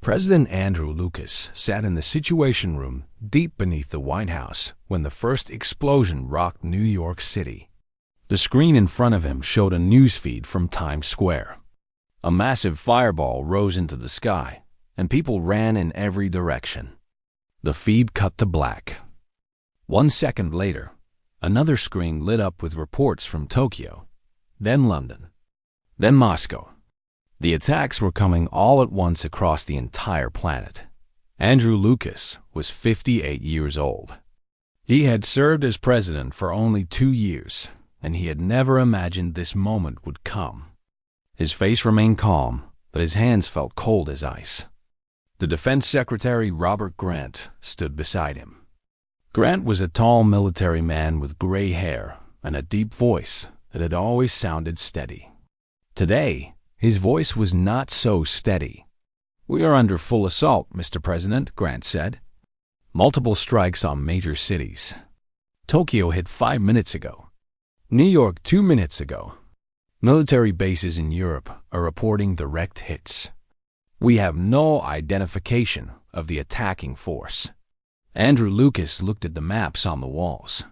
President Andrew Lucas sat in the Situation Room deep beneath the White House when the first explosion rocked New York City. The screen in front of him showed a news feed from Times Square. A massive fireball rose into the sky, and people ran in every direction. The feed cut to black. 1 second later, another screen lit up with reports from Tokyo, then London, then Moscow. The attacks were coming all at once across the entire planet. Andrew Lucas was 58 years old. He had served as president for only 2 years, and he had never imagined this moment would come. His face remained calm, but his hands felt cold as ice. The Defense Secretary Robert Grant stood beside him. Grant was a tall military man with gray hair and a deep voice that had always sounded steady. Today, his voice was not so steady. "We are under full assault, Mr. President," Grant said. "Multiple strikes on major cities. Tokyo hit 5 minutes ago. New York 2 minutes ago. Military bases in Europe are reporting direct hits. We have no identification of the attacking force." Andrew Lucas looked at the maps on the walls.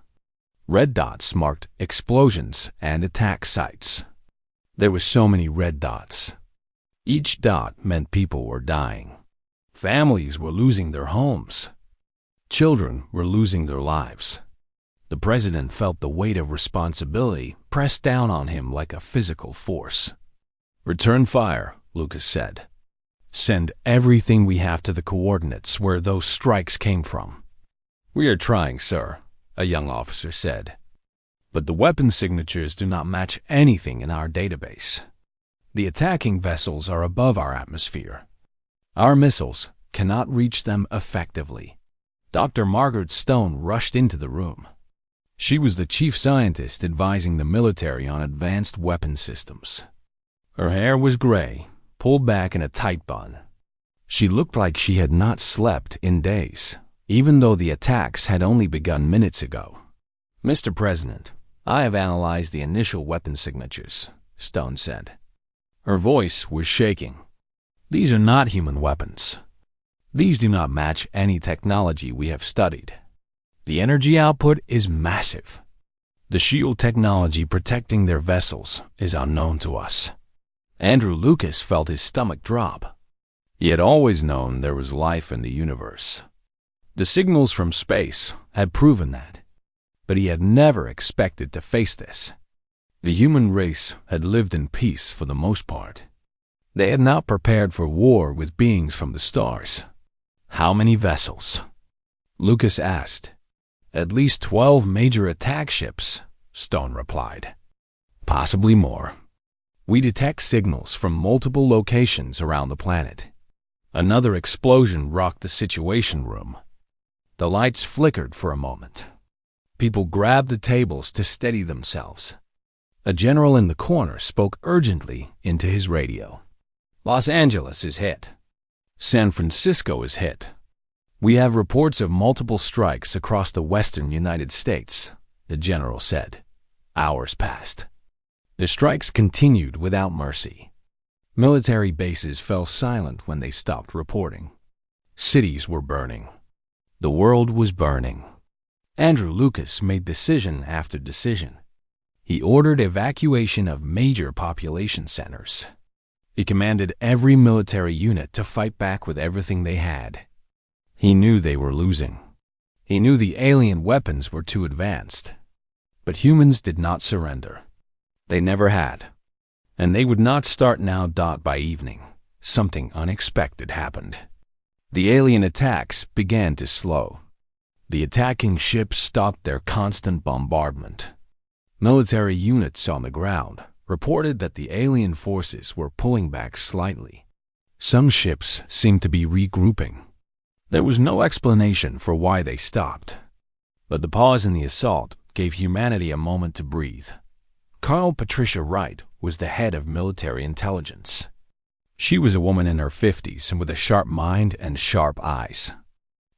Red dots marked explosions and attack sites. There were so many red dots. Each dot meant people were dying. Families were losing their homes. Children were losing their lives. The president felt the weight of responsibility pressed down on him like a physical force. "Return fire," Lucas said. "Send everything we have to the coordinates where those strikes came from." "We are trying, sir," a young officer said. "But the weapon signatures do not match anything in our database. The attacking vessels are above our atmosphere. Our missiles cannot reach them effectively." Dr. Margaret Stone rushed into the room. She was the chief scientist advising the military on advanced weapon systems. Her hair was gray, pulled back in a tight bun. She looked like she had not slept in days, even though the attacks had only begun minutes ago. "Mr. President, I have analyzed the initial weapon signatures," Stone said. Her voice was shaking. "These are not human weapons. These do not match any technology we have studied. The energy output is massive. The shield technology protecting their vessels is unknown to us." Andrew Lucas felt his stomach drop. He had always known there was life in the universe. The signals from space had proven that, but he had never expected to face this. The human race had lived in peace for the most part. They had not prepared for war with beings from the stars. "How many vessels?" Lucas asked. "At least 12 major attack ships," Stone replied. "Possibly more. We detect signals from multiple locations around the planet." Another explosion rocked the Situation Room. The lights flickered for a moment. People grabbed the tables to steady themselves. A general in the corner spoke urgently into his radio. "Los Angeles is hit. San Francisco is hit. We have reports of multiple strikes across the western United States," the general said. Hours passed. The strikes continued without mercy. Military bases fell silent when they stopped reporting. Cities were burning. The world was burning. Andrew Lucas made decision after decision. He ordered evacuation of major population centers. He commanded every military unit to fight back with everything they had. He knew they were losing. He knew the alien weapons were too advanced. But humans did not surrender. They never had. And they would not start now. By evening, something unexpected happened. The alien attacks began to slow. The attacking ships stopped their constant bombardment. Military units on the ground reported that the alien forces were pulling back slightly. Some ships seemed to be regrouping. There was no explanation for why they stopped. But the pause in the assault gave humanity a moment to breathe. Carl Patricia Wright was the head of military intelligence. She was a woman in her 50s and with a sharp mind and sharp eyes.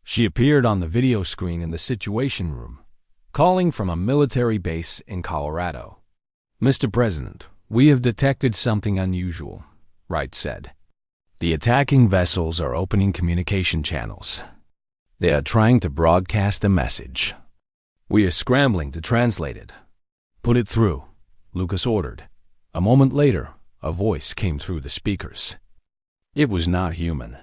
She appeared on the video screen in the Situation Room, calling from a military base in Colorado. "Mr. President, we have detected something unusual," Wright said. The attacking vessels are opening communication channels. They are trying to broadcast a message. We are scrambling to translate it. Put it through, Lucas ordered. A moment later, a voice came through the speakers. It was not human.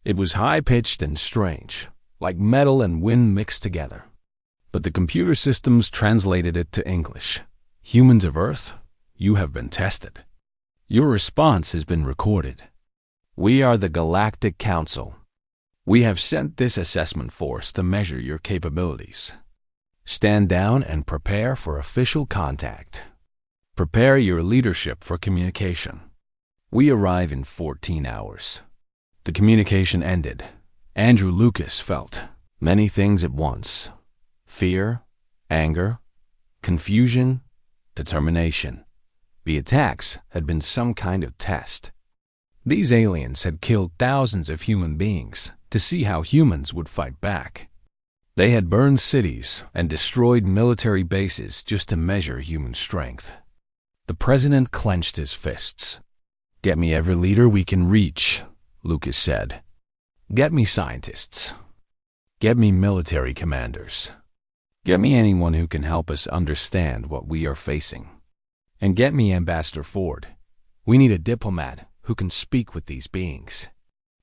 It was high-pitched and strange, like metal and wind mixed together. But the computer systems translated it to English. Humans of Earth, you have been tested. Your response has been recorded. We are the Galactic Council. We have sent this assessment force to measure your capabilities. Stand down and prepare for official contact. Prepare your leadership for communication. We arrive in 14 hours. The communication ended. Andrew Lucas felt many things at once. Fear, anger, confusion, determination. The attacks had been some kind of test. These aliens had killed thousands of human beings to see how humans would fight back. They had burned cities and destroyed military bases just to measure human strength. The president clenched his fists. Get me every leader we can reach, Lucas said. Get me scientists. Get me military commanders. Get me anyone who can help us understand what we are facing. And get me Ambassador Ford. We need a diplomat who can speak with these beings.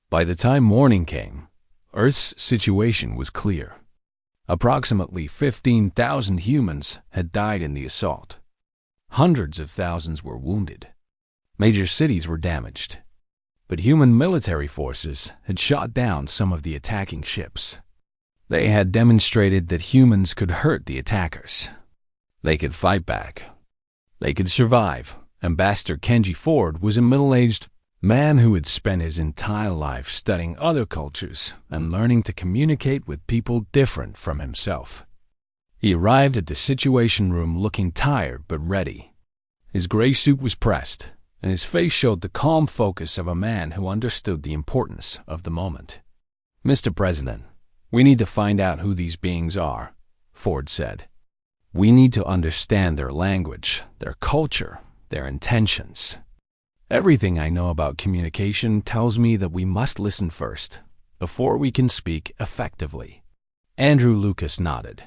By the time morning came, Earth's situation was clear. Approximately 15,000 humans had died in the assault. Hundreds of thousands were wounded. Major cities were damaged. But human military forces had shot down some of the attacking ships. They had demonstrated that humans could hurt the attackers. They could fight back. They could survive. Ambassador Kenji Ford was a middle-aged man who had spent his entire life studying other cultures and learning to communicate with people different from himself. He arrived at the Situation Room looking tired but ready. His gray suit was pressed, and his face showed the calm focus of a man who understood the importance of the moment. Mr. President, we need to find out who these beings are, Ford said. We need to understand their language, their culture, their intentions. Everything I know about communication tells me that we must listen first, before we can speak effectively. Andrew Lucas nodded.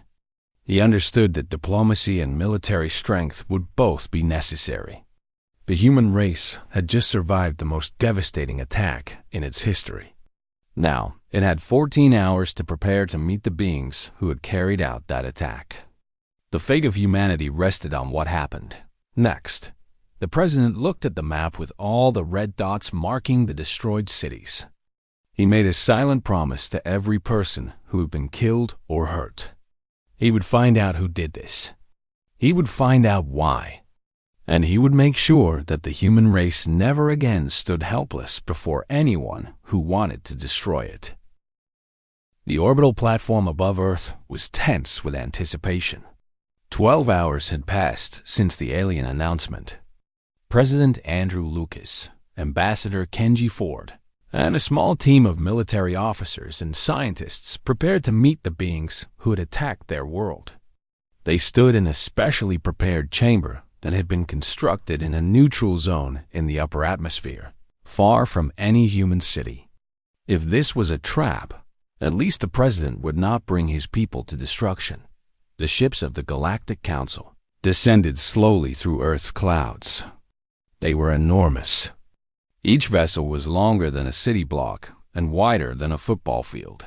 He understood that diplomacy and military strength would both be necessary. The human race had just survived the most devastating attack in its history. Now, it had 14 hours to prepare to meet the beings who had carried out that attack. The fate of humanity rested on what happened next. The president looked at the map with all the red dots marking the destroyed cities. He made a silent promise to every person who had been killed or hurt. He would find out who did this. He would find out why. And he would make sure that the human race never again stood helpless before anyone who wanted to destroy it. The orbital platform above Earth was tense with anticipation. 12 hours had passed since the alien announcement. President Andrew Lucas, Ambassador Kenji Ford, and a small team of military officers and scientists prepared to meet the beings who had attacked their world. They stood in a specially prepared chamber that had been constructed in a neutral zone in the upper atmosphere, far from any human city. If this was a trap, at least the president would not bring his people to destruction. The ships of the Galactic Council descended slowly through Earth's clouds. They were enormous. Each vessel was longer than a city block and wider than a football field.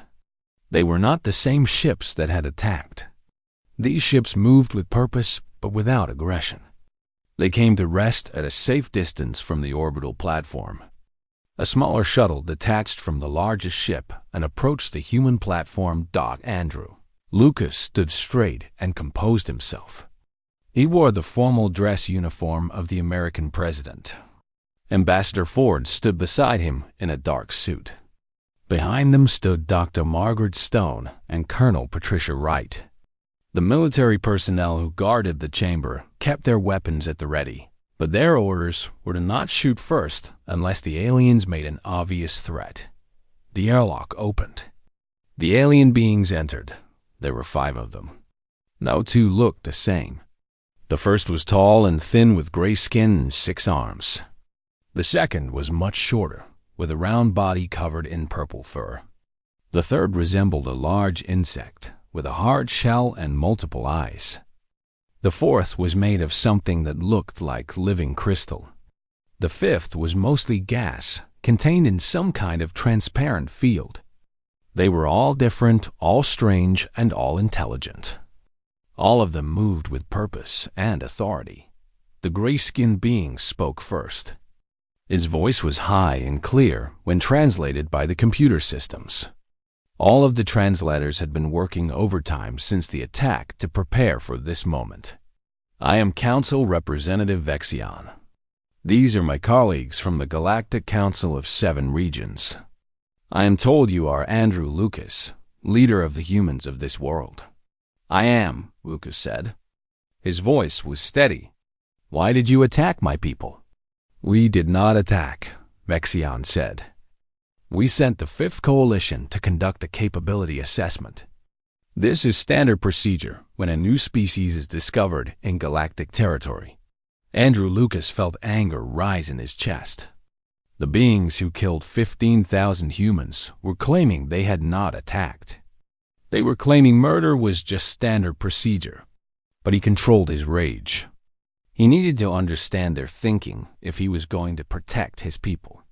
They were not the same ships that had attacked. These ships moved with purpose but without aggression. They came to rest at a safe distance from the orbital platform. A smaller shuttle detached from the largest ship and approached the human platform. Andrew Lucas stood straight and composed himself. He wore the formal dress uniform of the American president. Ambassador Ford stood beside him in a dark suit. Behind them stood Dr. Margaret Stone and Colonel Patricia Wright. The military personnel who guarded the chamber kept their weapons at the ready, but their orders were to not shoot first unless the aliens made an obvious threat. The airlock opened. The alien beings entered. There were 5 of them. No two looked the same. The first was tall and thin with gray skin and 6 arms. The second was much shorter, with a round body covered in purple fur. The third resembled a large insect with a hard shell and multiple eyes. The fourth was made of something that looked like living crystal. The fifth was mostly gas, contained in some kind of transparent field. They were all different, all strange, and all intelligent. All of them moved with purpose and authority. The gray-skinned being spoke first. His voice was high and clear when translated by the computer systems. All of the translators had been working overtime since the attack to prepare for this moment. I am Council Representative Vexion. These are my colleagues from the Galactic Council of 7 regions. I am told you are Andrew Lucas, leader of the humans of this world. I am, Lucas said. His voice was steady. Why did you attack my people? We did not attack, Vexion said. We sent the 5th Coalition to conduct a capability assessment. This is standard procedure when a new species is discovered in galactic territory. Andrew Lucas felt anger rise in his chest. The beings who killed 15,000 humans were claiming they had not attacked. They were claiming murder was just standard procedure, but he controlled his rage. He needed to understand their thinking if he was going to protect his people.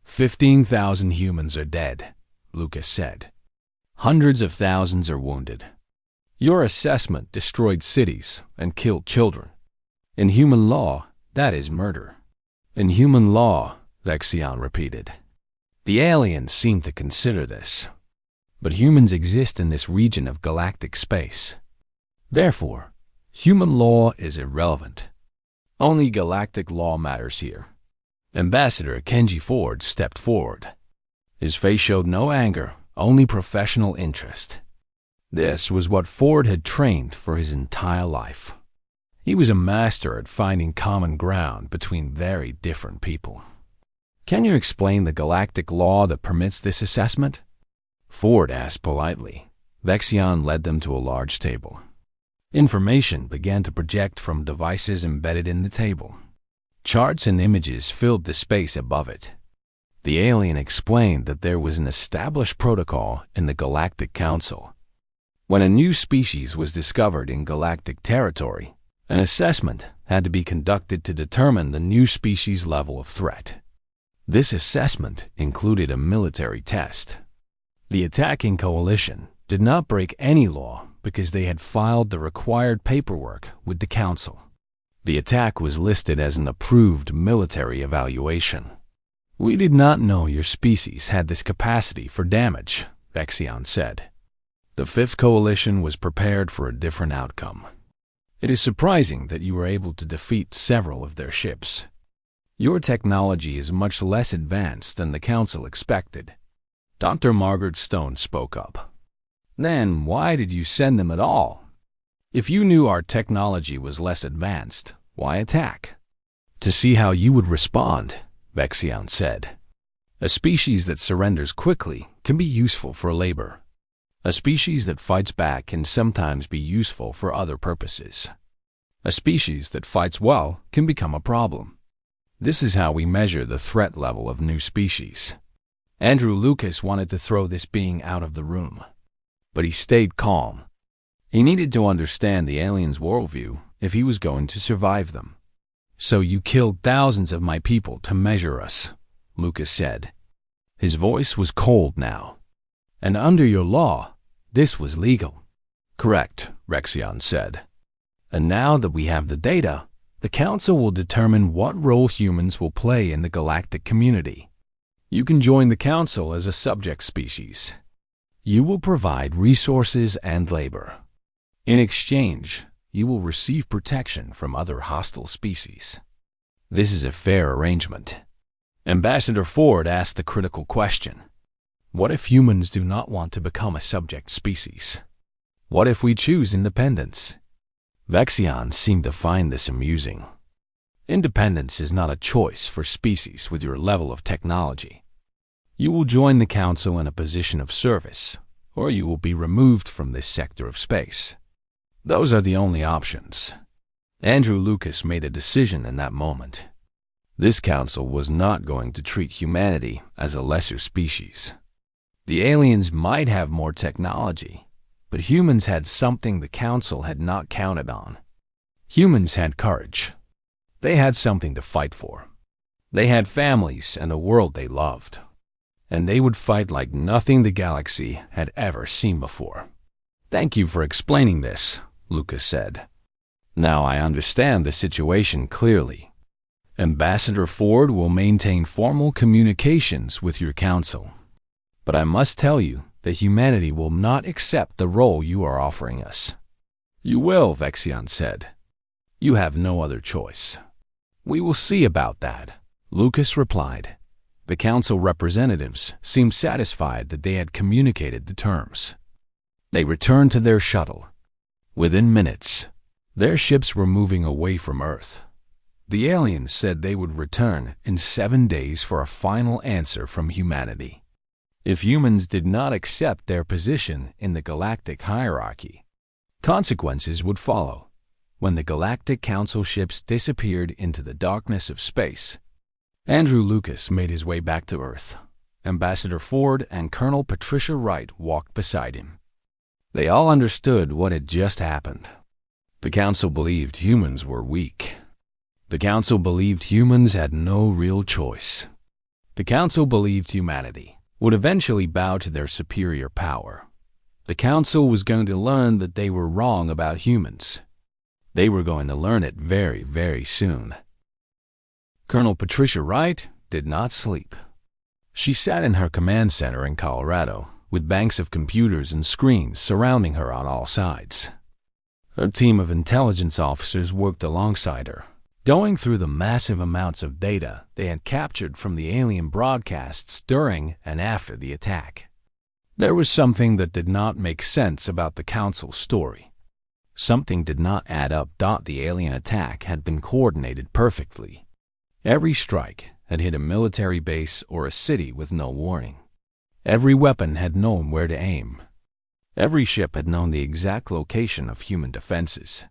15,000 humans are dead, Lucas said. Hundreds of thousands are wounded. Your assessment destroyed cities and killed children. In human law, that is murder. In human law, Vexion repeated. The aliens seem to consider this. But humans exist in this region of galactic space. Therefore, human law is irrelevant. Only galactic law matters here. Ambassador Kenji Ford stepped forward. His face showed no anger, only professional interest. This was what Ford had trained for his entire life. He was a master at finding common ground between very different people. Can you explain the galactic law that permits this assessment? Ford asked politely. Vexion led them to a large table. Information began to project from devices embedded in the table. Charts and images filled the space above it. The alien explained that there was an established protocol in the Galactic Council. When a new species was discovered in galactic territory, an assessment had to be conducted to determine the new species' level of threat. This assessment included a military test. The attacking coalition did not break any law because they had filed the required paperwork with the Council. The attack was listed as an approved military evaluation. We did not know your species had this capacity for damage, Vexion said. The 5th Coalition was prepared for a different outcome. It is surprising that you were able to defeat several of their ships. Your technology is much less advanced than the Council expected. Dr. Margaret Stone spoke up. Then why did you send them at all? If you knew our technology was less advanced, why attack? To see how you would respond, Vexion said. A species that surrenders quickly can be useful for labor. A species that fights back can sometimes be useful for other purposes. A species that fights well can become a problem. This is how we measure the threat level of new species. Andrew Lucas wanted to throw this being out of the room, but he stayed calm. He needed to understand the aliens' worldview if he was going to survive them. So you killed thousands of my people to measure us, Lucas said. His voice was cold now. And under your law, this was legal. Correct, Vexion said. And now that we have the data, the Council will determine what role humans will play in the galactic community. You can join the Council as a subject species. You will provide resources and labor. In exchange, you will receive protection from other hostile species. This is a fair arrangement. Ambassador Ford asked the critical question. What if humans do not want to become a subject species? What if we choose independence? Vexion seemed to find this amusing. Independence is not a choice for species with your level of technology. You will join the Council in a position of service, or you will be removed from this sector of space. Those are the only options. Andrew Lucas made a decision in that moment. This council was not going to treat humanity as a lesser species. The aliens might have more technology, but humans had something the council had not counted on. Humans had courage. They had something to fight for. They had families and a world they loved. And they would fight like nothing the galaxy had ever seen before. "Thank you for explaining this," Lucas said. "Now I understand the situation clearly. Ambassador Ford will maintain formal communications with your council. But I must tell you that humanity will not accept the role you are offering us." "You will," Vexion said. "You have no other choice." "We will see about that," Lucas replied. The council representatives seemed satisfied that they had communicated the terms. They returned to their shuttle. Within minutes, their ships were moving away from Earth. The aliens said they would return in 7 days for a final answer from humanity. If humans did not accept their position in the galactic hierarchy, consequences would follow. When the Galactic Council ships disappeared into the darkness of space, Andrew Lucas made his way back to Earth. Ambassador Ford and Colonel Patricia Wright walked beside him. They all understood what had just happened. The Council believed humans were weak. The Council believed humans had no real choice. The Council believed humanity would eventually bow to their superior power. The Council was going to learn that they were wrong about humans. They were going to learn it very, very soon. Colonel Patricia Wright did not sleep. She sat in her command center in Colorado, with banks of computers and screens surrounding her on all sides. Her team of intelligence officers worked alongside her, going through the massive amounts of data they had captured from the alien broadcasts during and after the attack. There was something that did not make sense about the Council's story. Something did not add up. The alien attack had been coordinated perfectly. Every strike had hit a military base or a city with no warning. Every weapon had known where to aim. Every ship had known the exact location of human defenses.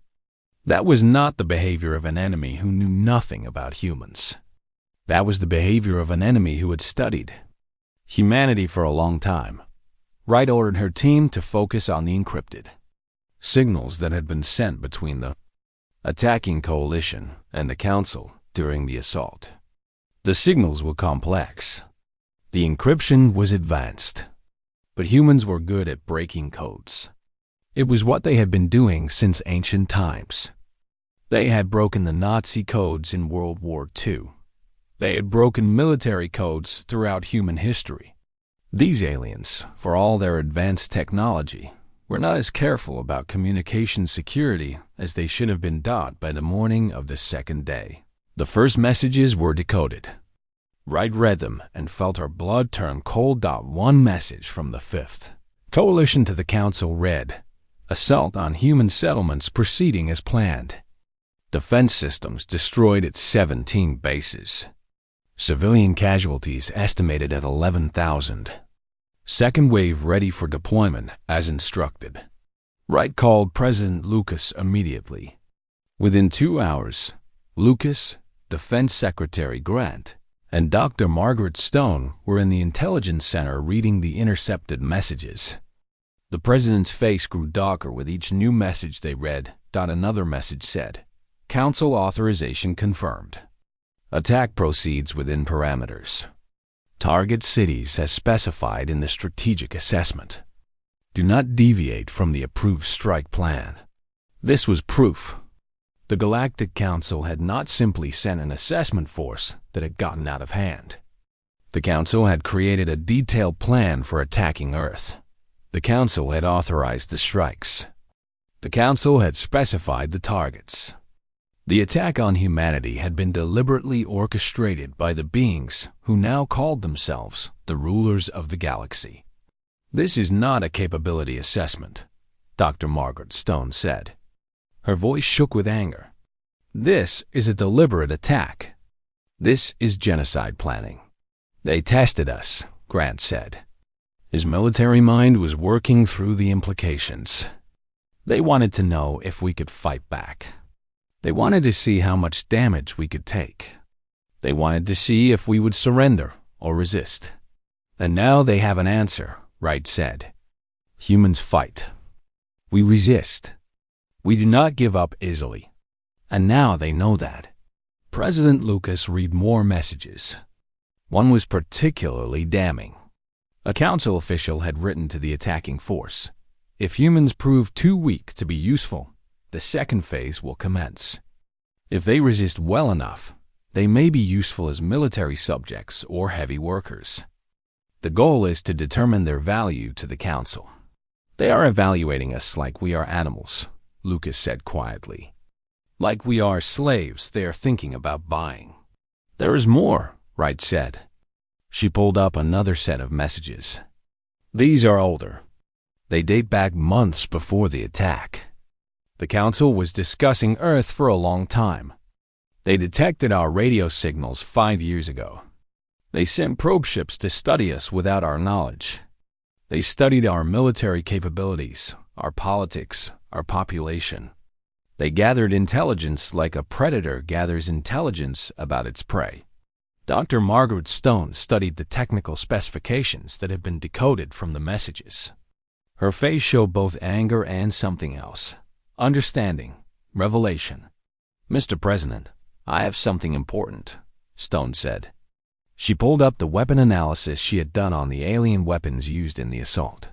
That was not the behavior of an enemy who knew nothing about humans. That was the behavior of an enemy who had studied humanity for a long time. Wright ordered her team to focus on the encrypted signals that had been sent between the attacking coalition and the Council during the assault. The signals were complex. The encryption was advanced. But humans were good at breaking codes. It was what they had been doing since ancient times. They had broken the Nazi codes in World War II. They had broken military codes throughout human history. These aliens, for all their advanced technology, were not as careful about communication security as they should have been taught by the morning of the second day. The first messages were decoded. Wright read them and felt her blood turn cold. One message from the 5th Coalition to the Council read, "Assault on human settlements proceeding as planned. Defense systems destroyed at 17 bases. Civilian casualties estimated at 11,000. Second wave ready for deployment as instructed." Wright called President Lucas immediately. Within 2 hours, Lucas, Defense Secretary Grant, and Dr. Margaret Stone were in the intelligence center reading the intercepted messages. The president's face grew darker with each new message they read. Another message said, "Council authorization confirmed. Attack proceeds within parameters. Target cities as specified in the strategic assessment. Do not deviate from the approved strike plan." This was proof. The Galactic Council had not simply sent an assessment force that had gotten out of hand. The Council had created a detailed plan for attacking Earth. The Council had authorized the strikes. The Council had specified the targets. The attack on humanity had been deliberately orchestrated by the beings who now called themselves the rulers of the galaxy. "This is not a capability assessment," Dr. Margaret Stone said. Her voice shook with anger. "This is a deliberate attack. This is genocide planning." "They tested us," Grant said. His military mind was working through the implications. "They wanted to know if we could fight back. They wanted to see how much damage we could take. They wanted to see if we would surrender or resist. And now they have an answer, Wright said. Humans fight. We resist. We do not give up easily. And now they know that. President Lucas read more messages. One was particularly damning. A council official had written to the attacking force, "If humans prove too weak to be useful, the second phase will commence. If they resist well enough, they may be useful as military subjects or heavy workers. The goal is to determine their value to the council." "They are evaluating us like we are animals," Lucas said quietly. "Like we are slaves they are thinking about buying." "There is more," Wright said. She pulled up another set of messages. These are older. They date back months before the attack. The council was discussing Earth for a long time. They detected our radio signals 5 years ago. They sent probe ships to study us without our knowledge. They studied our military capabilities, our politics, our population. They gathered intelligence like a predator gathers intelligence about its prey. Dr. Margaret Stone studied the technical specifications that had been decoded from the messages. Her face showed both anger and something else. Understanding. Revelation. "Mr. President, I have something important," Stone said. She pulled up the weapon analysis she had done on the alien weapons used in the assault.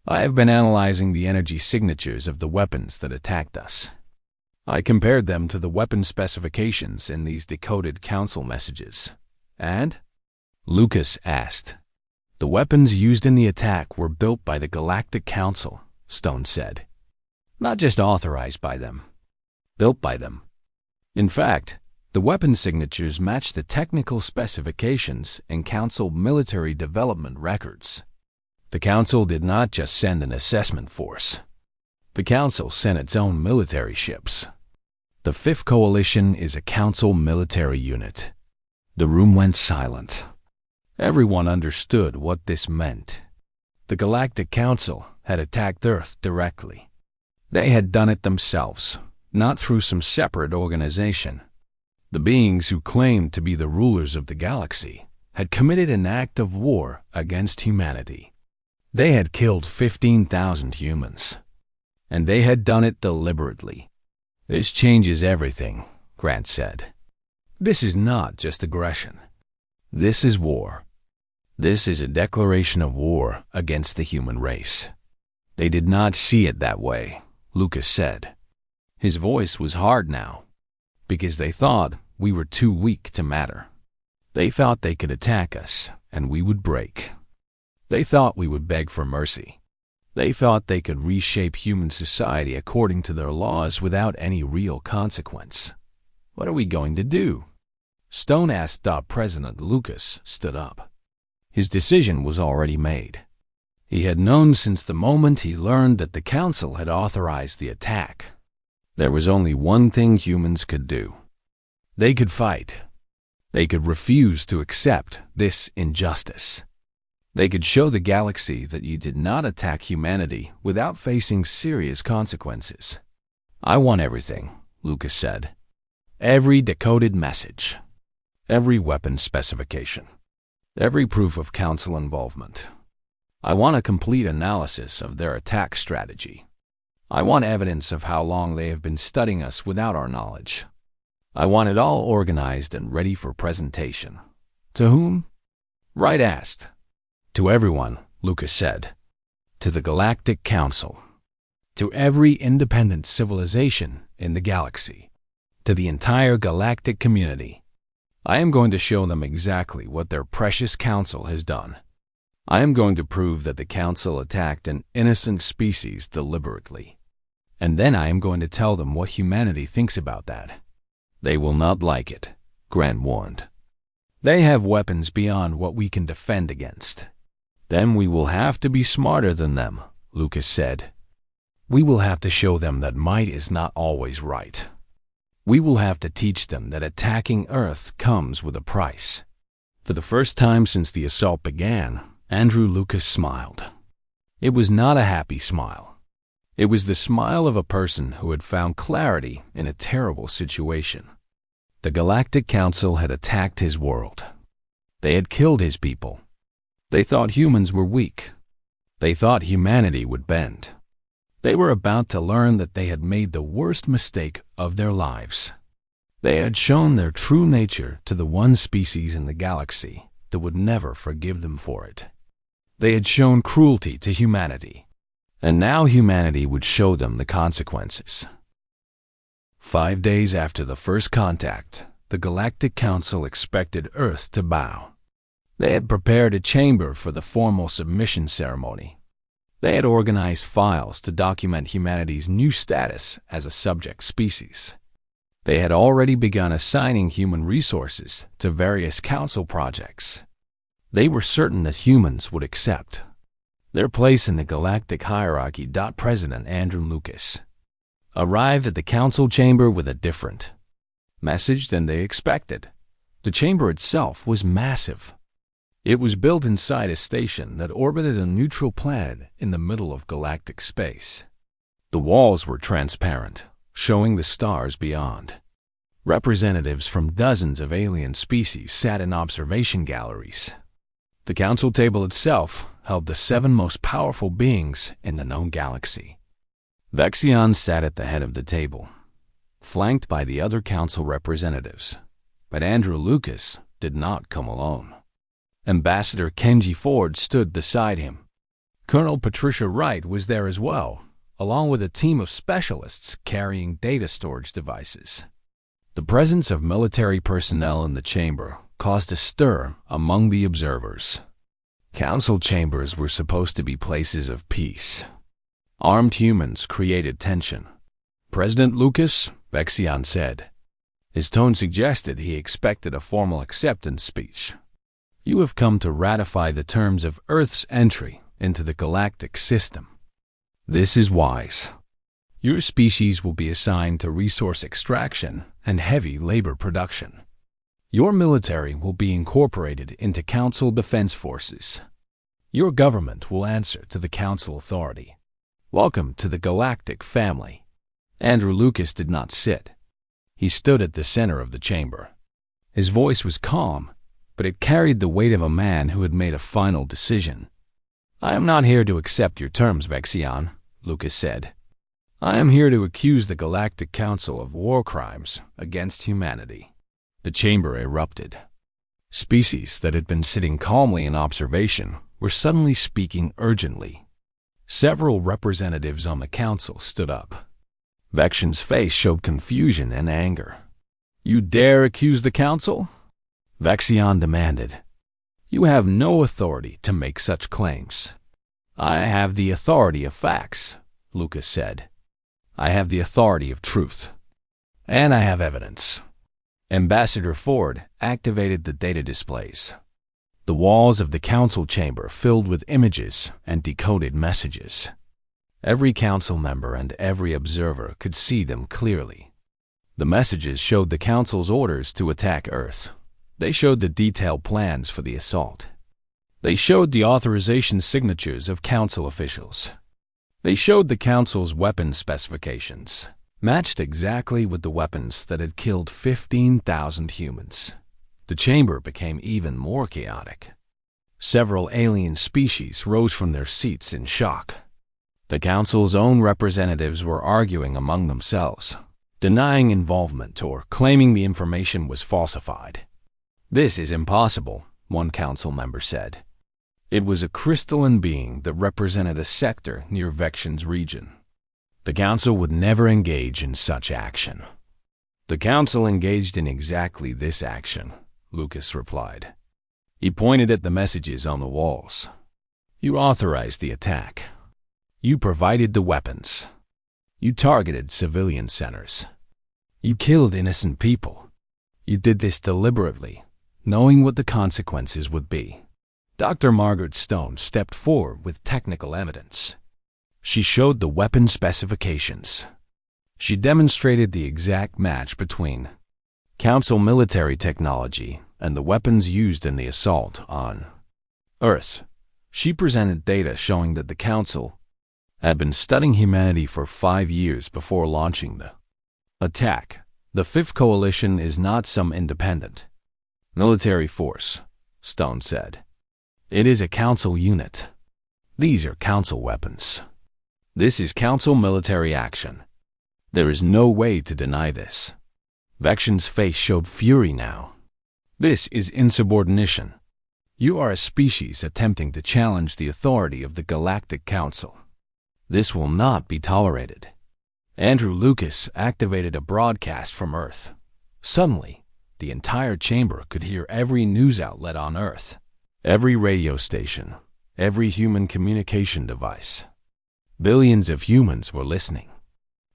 "I have been analyzing the energy signatures of the weapons that attacked us. I compared them to the weapon specifications in these decoded council messages. And?" Lucas asked. "The weapons used in the attack were built by the Galactic Council," Stone said. "Not just authorized by them. Built by them. In fact, the weapon signatures match the technical specifications in Council military development records. The Council did not just send an assessment force. The Council sent its own military ships. The Fifth Coalition is a Council military unit." The room went silent. Everyone understood what this meant. The Galactic Council had attacked Earth directly. They had done it themselves, not through some separate organization. The beings who claimed to be the rulers of the galaxy had committed an act of war against humanity. They had killed 15,000 humans, and they had done it deliberately. "This changes everything," Grant said. "This is not just aggression. This is war. This is a declaration of war against the human race." "They did not see it that way," Lucas said. His voice was hard now, because they thought we were too weak to matter. They thought they could attack us, and we would break. They thought we would beg for mercy. They thought they could reshape human society according to their laws without any real consequence. "What are we going to do?" Stone asked. President Lucas stood up. His decision was already made. He had known since the moment he learned that the Council had authorized the attack. There was only one thing humans could do. They could fight. They could refuse to accept this injustice. They could show the galaxy that you did not attack humanity without facing serious consequences. "I want everything," Lucas said. "Every decoded message. Every weapon specification. Every proof of Council involvement. I want a complete analysis of their attack strategy. I want evidence of how long they have been studying us without our knowledge. I want it all organized and ready for presentation." "To whom?" Wright asked. "To everyone," Lucas said. "To the Galactic Council. To every independent civilization in the galaxy. To the entire galactic community. I am going to show them exactly what their precious council has done. I am going to prove that the council attacked an innocent species deliberately. And then I am going to tell them what humanity thinks about that. They will not like it," Grant warned. "They have weapons beyond what we can defend against." "Then we will have to be smarter than them," Lucas said. "We will have to show them that might is not always right. We will have to teach them that attacking Earth comes with a price." For the first time since the assault began, Andrew Lucas smiled. It was not a happy smile. It was the smile of a person who had found clarity in a terrible situation. The Galactic Council had attacked his world. They had killed his people. They thought humans were weak. They thought humanity would bend. They were about to learn that they had made the worst mistake of their lives. They had shown their true nature to the one species in the galaxy that would never forgive them for it. They had shown cruelty to humanity, and now humanity would show them the consequences. 5 days after the first contact, the Galactic Council expected Earth to bow. They had prepared a chamber for the formal submission ceremony. They had organized files to document humanity's new status as a subject species. They had already begun assigning human resources to various council projects. They were certain that humans would accept their place in the galactic hierarchy. President Andrew Lucas arrived at the council chamber with a different message than they expected. The chamber itself was massive. It was built inside a station that orbited a neutral planet in the middle of galactic space. The walls were transparent, showing the stars beyond. Representatives from dozens of alien species sat in observation galleries. The council table itself held the 7 most powerful beings in the known galaxy. Vexion sat at the head of the table, flanked by the other council representatives. But Andrew Lucas did not come alone. Ambassador Kenji Ford stood beside him. Colonel Patricia Wright was there as well, along with a team of specialists carrying data storage devices. The presence of military personnel in the chamber caused a stir among the observers. Council chambers were supposed to be places of peace. Armed humans created tension. President Lucas, Vexion said. His tone suggested he expected a formal acceptance speech. You have come to ratify the terms of Earth's entry into the galactic system. This is wise. Your species will be assigned to resource extraction and heavy labor production. Your military will be incorporated into Council defense forces. Your government will answer to the Council authority. Welcome to the galactic family. Andrew Lucas did not sit. He stood at the center of the chamber. His voice was calm, but it carried the weight of a man who had made a final decision. I am not here to accept your terms, Vexion, Lucas said. I am here to accuse the Galactic Council of war crimes against humanity. The chamber erupted. Species that had been sitting calmly in observation were suddenly speaking urgently. Several representatives on the council stood up. Vexion's face showed confusion and anger. You dare accuse the council? Vexion demanded. You have no authority to make such claims. I have the authority of facts, Lucas said. I have the authority of truth. And I have evidence. Ambassador Ford activated the data displays. The walls of the council chamber filled with images and decoded messages. Every council member and every observer could see them clearly. The messages showed the council's orders to attack Earth. They showed the detailed plans for the assault. They showed the authorization signatures of council officials. They showed the council's weapon specifications, matched exactly with the weapons that had killed 15,000 humans. The chamber became even more chaotic. Several alien species rose from their seats in shock. The council's own representatives were arguing among themselves, denying involvement or claiming the information was falsified. This is impossible, one council member said. It was a crystalline being that represented a sector near Vexion's region. The council would never engage in such action. The council engaged in exactly this action, Lucas replied. He pointed at the messages on the walls. You authorized the attack. You provided the weapons. You targeted civilian centers. You killed innocent people. You did this deliberately, knowing what the consequences would be. Dr. Margaret Stone stepped forward with technical evidence. She showed the weapon specifications. She demonstrated the exact match between Council military technology and the weapons used in the assault on Earth. She presented data showing that the Council had been studying humanity for 5 years before launching the attack. The Fifth Coalition is not some independent military force, Stone said. It is a council unit. These are council weapons. This is council military action. There is no way to deny this. Vexion's face showed fury now. This is insubordination. You are a species attempting to challenge the authority of the Galactic Council. This will not be tolerated. Andrew Lucas activated a broadcast from Earth. Suddenly, the entire chamber could hear every news outlet on Earth, every radio station, every human communication device. Billions of humans were listening.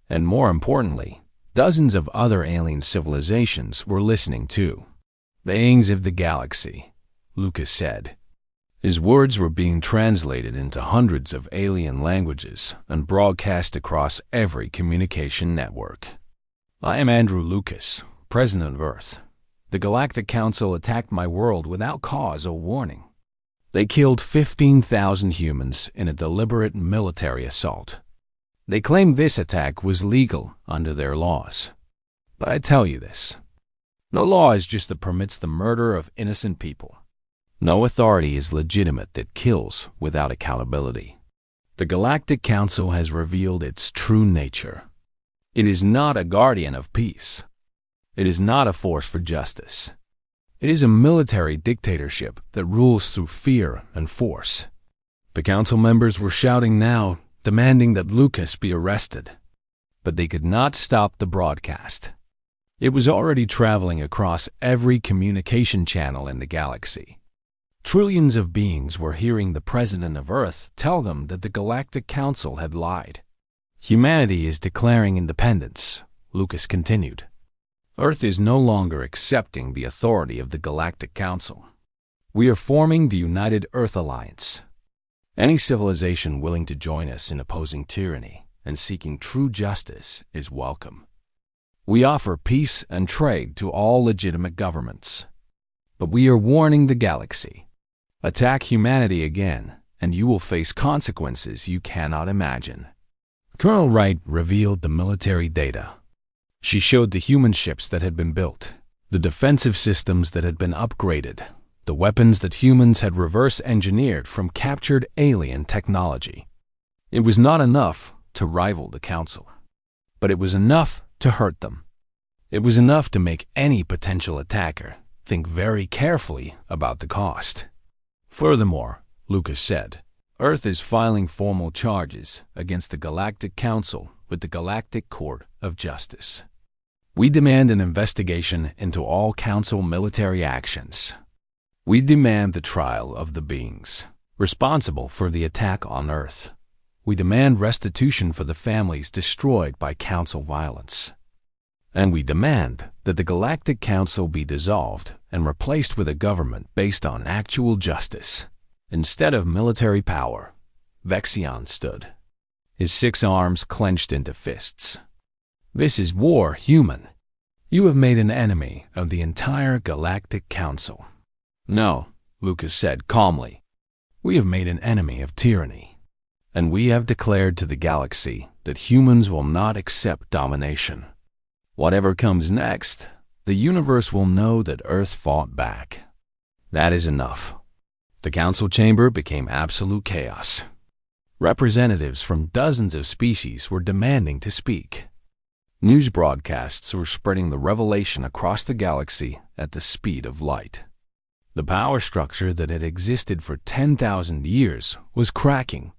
And more importantly, dozens of other alien civilizations were listening too. Beings of the galaxy, Lucas said. His words were being translated into hundreds of alien languages and broadcast across every communication network. I am Andrew Lucas, President of Earth. The Galactic Council attacked my world without cause or warning. They killed 15,000 humans in a deliberate military assault. They claimed this attack was legal under their laws. But I tell you this. No law is just that permits the murder of innocent people. No authority is legitimate that kills without accountability. The Galactic Council has revealed its true nature. It is not a guardian of peace. It is not a force for justice. It is a military dictatorship that rules through fear and force. The council members were shouting now, demanding that Lucas be arrested. But they could not stop the broadcast. It was already traveling across every communication channel in the galaxy. Trillions of beings were hearing the President of Earth tell them that the Galactic Council had lied. Humanity is declaring independence, Lucas continued. Earth is no longer accepting the authority of the Galactic Council. We are forming the United Earth Alliance. Any civilization willing to join us in opposing tyranny and seeking true justice is welcome. We offer peace and trade to all legitimate governments. But we are warning the galaxy. Attack humanity again, and you will face consequences you cannot imagine. Colonel Wright revealed the military data. She showed the human ships that had been built, the defensive systems that had been upgraded, the weapons that humans had reverse-engineered from captured alien technology. It was not enough to rival the Council, but it was enough to hurt them. It was enough to make any potential attacker think very carefully about the cost. Furthermore, Lucas said, Earth is filing formal charges against the Galactic Council with the Galactic Court of Justice. We demand an investigation into all Council military actions. We demand the trial of the beings responsible for the attack on Earth. We demand restitution for the families destroyed by Council violence. And we demand that the Galactic Council be dissolved and replaced with a government based on actual justice. Instead of military power, Vexion stood, his 6 arms clenched into fists. This is war, human. You have made an enemy of the entire Galactic Council. No, Lucas said calmly. We have made an enemy of tyranny. And we have declared to the galaxy that humans will not accept domination. Whatever comes next, the universe will know that Earth fought back. That is enough. The council chamber became absolute chaos. Representatives from dozens of species were demanding to speak. News broadcasts were spreading the revelation across the galaxy at the speed of light. The power structure that had existed for 10,000 years was cracking.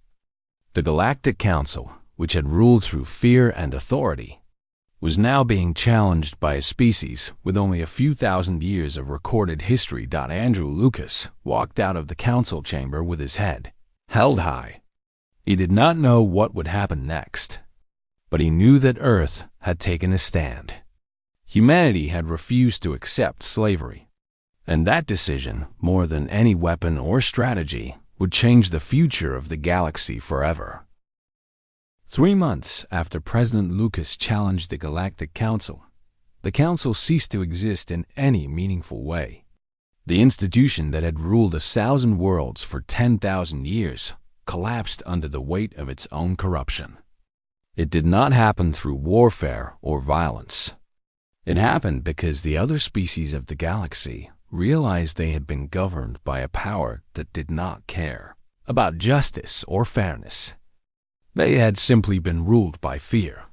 The Galactic Council, which had ruled through fear and authority, was now being challenged by a species with only a few thousand years of recorded history. Andrew Lucas walked out of the council chamber with his head held high. He did not know what would happen next, but he knew that Earth had taken a stand. Humanity had refused to accept slavery, and that decision, more than any weapon or strategy, would change the future of the galaxy forever. 3 months after President Lucas challenged the Galactic Council, the Council ceased to exist in any meaningful way. The institution that had ruled 1,000 worlds for 10,000 years collapsed under the weight of its own corruption. It did not happen through warfare or violence. It happened because the other species of the galaxy realized they had been governed by a power that did not care about justice or fairness. They had simply been ruled by fear.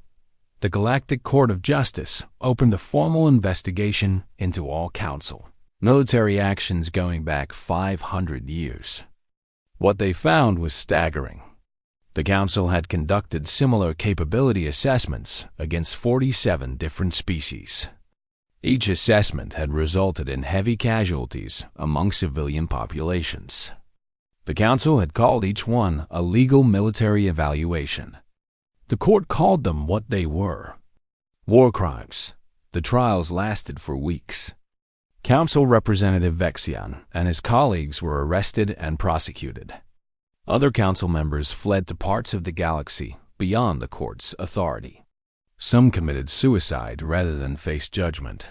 The Galactic Court of Justice opened a formal investigation into all council military actions going back 500 years. What they found was staggering. The council had conducted similar capability assessments against 47 different species. Each assessment had resulted in heavy casualties among civilian populations. The council had called each one a legal military evaluation. The court called them what they were: war crimes. The trials lasted for weeks. Council Representative Vexian and his colleagues were arrested and prosecuted. Other council members fled to parts of the galaxy beyond the court's authority. Some committed suicide rather than face judgment.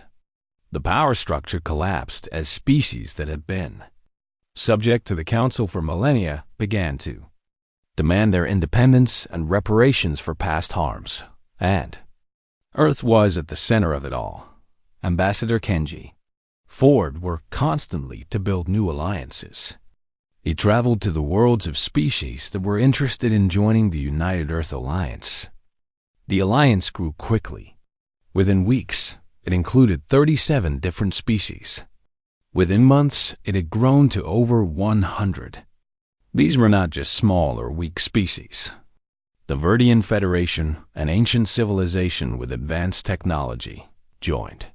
The power structure collapsed as species that had been subject to the council for millennia began to demand their independence and reparations for past harms. And Earth was at the center of it all. Ambassador Kenji Ford worked constantly to build new alliances. He traveled to the worlds of species that were interested in joining the United Earth Alliance. The alliance grew quickly. Within weeks, it included 37 different species. Within months, it had grown to over 100. These were not just small or weak species. The Verdian Federation, an ancient civilization with advanced technology, joined.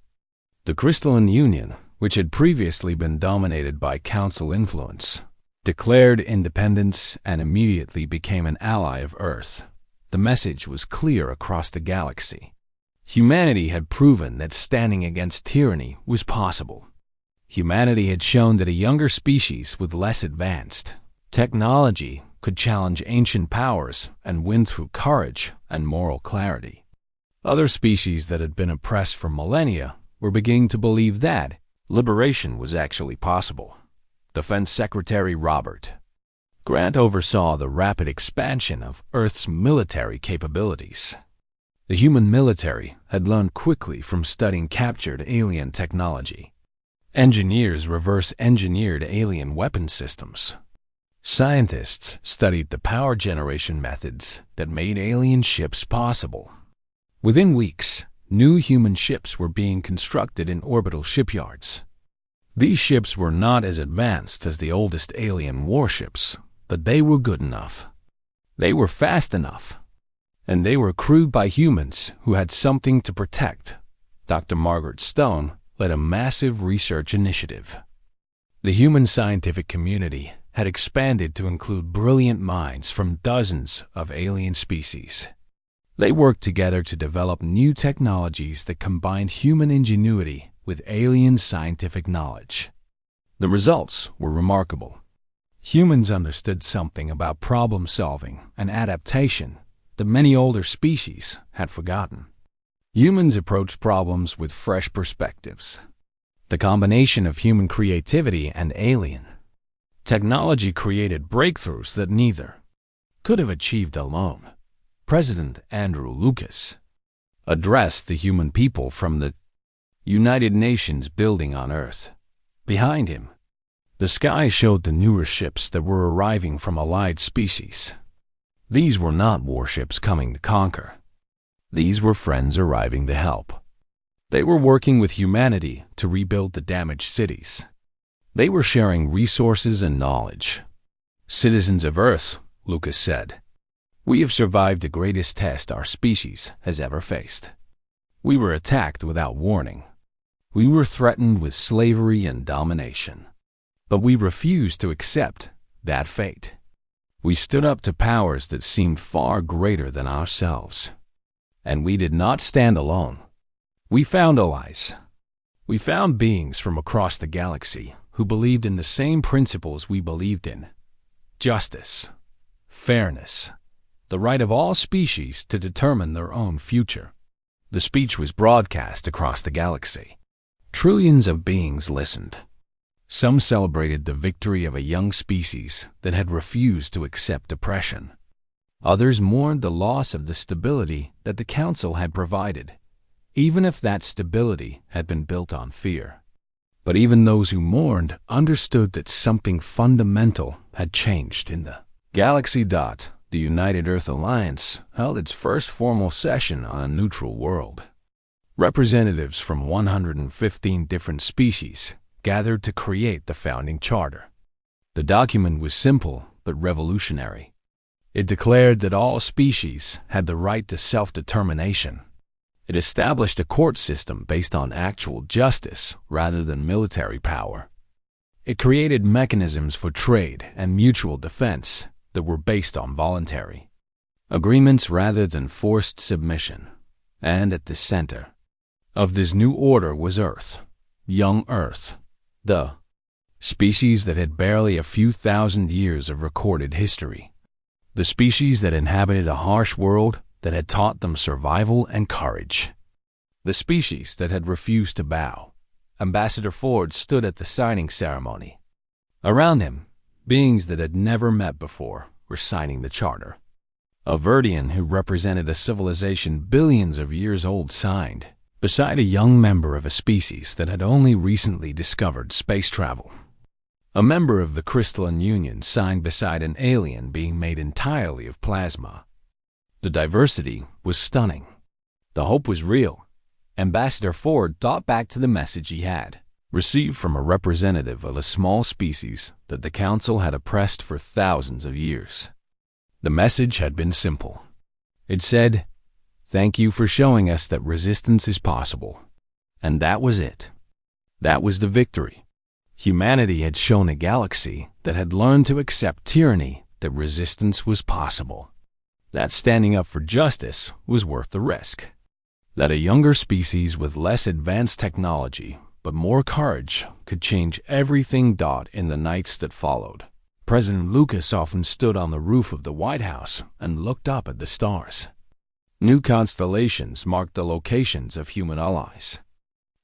The Crystalline Union, which had previously been dominated by council influence, declared independence and immediately became an ally of Earth. The message was clear across the galaxy. Humanity had proven that standing against tyranny was possible. Humanity had shown that a younger species with less advanced technology could challenge ancient powers and win through courage and moral clarity. Other species that had been oppressed for millennia were beginning to believe that liberation was actually possible. Defense Secretary Robert Grant oversaw the rapid expansion of Earth's military capabilities. The human military had learned quickly from studying captured alien technology. Engineers reverse-engineered alien weapon systems. Scientists studied the power generation methods that made alien ships possible. Within weeks, new human ships were being constructed in orbital shipyards. These ships were not as advanced as the oldest alien warships, but they were good enough. They were fast enough. And they were crewed by humans who had something to protect. Dr. Margaret Stone led a massive research initiative. The human scientific community had expanded to include brilliant minds from dozens of alien species. They worked together to develop new technologies that combined human ingenuity with alien scientific knowledge. The results were remarkable. Humans understood something about problem solving and adaptation that many older species had forgotten. Humans approached problems with fresh perspectives. The combination of human creativity and alien technology created breakthroughs that neither could have achieved alone. President Andrew Lucas addressed the human people from the United Nations building on Earth. Behind him, the sky showed the newer ships that were arriving from allied species. These were not warships coming to conquer. These were friends arriving to help. They were working with humanity to rebuild the damaged cities. They were sharing resources and knowledge. Citizens of Earth, Lucas said, we have survived the greatest test our species has ever faced. We were attacked without warning. We were threatened with slavery and domination. But we refused to accept that fate. We stood up to powers that seemed far greater than ourselves. And we did not stand alone. We found allies. We found beings from across the galaxy who believed in the same principles we believed in: justice, fairness, the right of all species to determine their own future. The speech was broadcast across the galaxy. Trillions of beings listened. Some celebrated the victory of a young species that had refused to accept oppression. Others mourned the loss of the stability that the Council had provided. even if that stability had been built on fear. But even those who mourned understood that something fundamental had changed in the galaxy. The United Earth Alliance held its first formal session on a neutral world. Representatives from 115 different species gathered to create the founding charter. The document was simple but revolutionary. It declared that all species had the right to self-determination. It established a court system based on actual justice rather than military power. It created mechanisms for trade and mutual defense that were based on voluntary agreements rather than forced submission. And at the center of this new order was Earth, young Earth, the species that had barely a few thousand years of recorded history. The species that inhabited a harsh world that had taught them survival and courage. The species that had refused to bow. Ambassador Ford stood at the signing ceremony. Around him, beings that had never met before were signing the charter. A Verdian who represented a civilization billions of years old signed, beside a young member of a species that had only recently discovered space travel. A member of the Crystalline Union signed beside an alien being made entirely of plasma. The diversity was stunning. The hope was real. Ambassador Ford thought back to the message he had received from a representative of a small species that the Council had oppressed for thousands of years. The message had been simple. It said, "Thank you for showing us that resistance is possible." And that was it. That was the victory. Humanity had shown a galaxy that had learned to accept tyranny, that resistance was possible. That standing up for justice was worth the risk. That a younger species with less advanced technology but more courage could change everything. In the nights that followed, President Lucas often stood on the roof of the White House and looked up at the stars. New constellations marked the locations of human allies.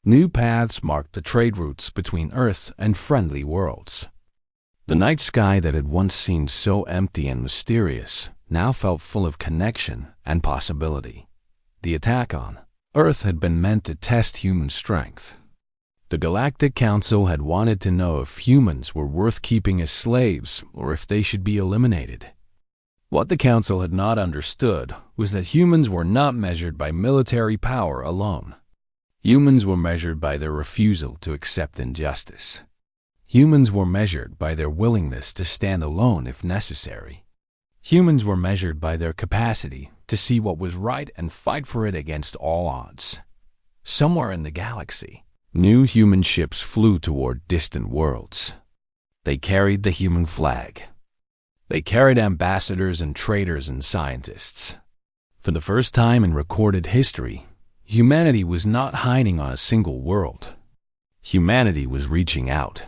New paths marked the trade routes between Earth and friendly worlds. The night sky that had once seemed so empty and mysterious now felt full of connection and possibility. The attack on Earth had been meant to test human strength. The Galactic Council had wanted to know if humans were worth keeping as slaves or if they should be eliminated. What the Council had not understood was that humans were not measured by military power alone. Humans were measured by their refusal to accept injustice. Humans were measured by their willingness to stand alone if necessary. Humans were measured by their capacity to see what was right and fight for it against all odds. Somewhere in the galaxy, new human ships flew toward distant worlds. They carried the human flag. They carried ambassadors and traders and scientists. For the first time in recorded history, humanity was not hiding on a single world. Humanity was reaching out.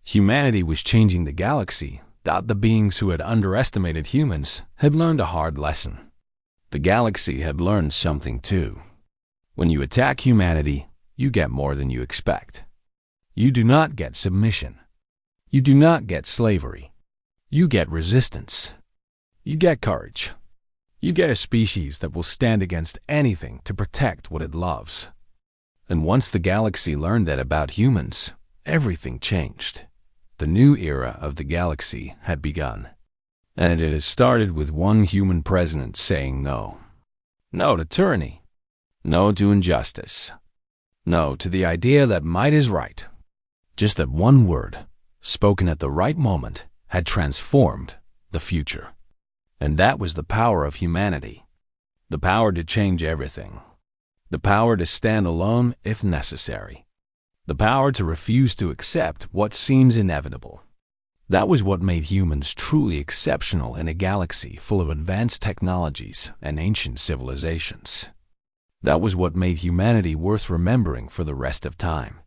Humanity was changing the galaxy. The beings who had underestimated humans had learned a hard lesson. The galaxy had learned something too. When you attack humanity, you get more than you expect. You do not get submission. You do not get slavery. You get resistance. You get courage. You get a species that will stand against anything to protect what it loves. And once the galaxy learned that about humans, everything changed. The new era of the galaxy had begun. And it had started with one human president saying no. No to tyranny. No to injustice. No to the idea that might is right. Just that one word, spoken at the right moment, had transformed the future. And that was the power of humanity. The power to change everything. The power to stand alone if necessary. The power to refuse to accept what seems inevitable. That was what made humans truly exceptional in a galaxy full of advanced technologies and ancient civilizations. That was what made humanity worth remembering for the rest of time.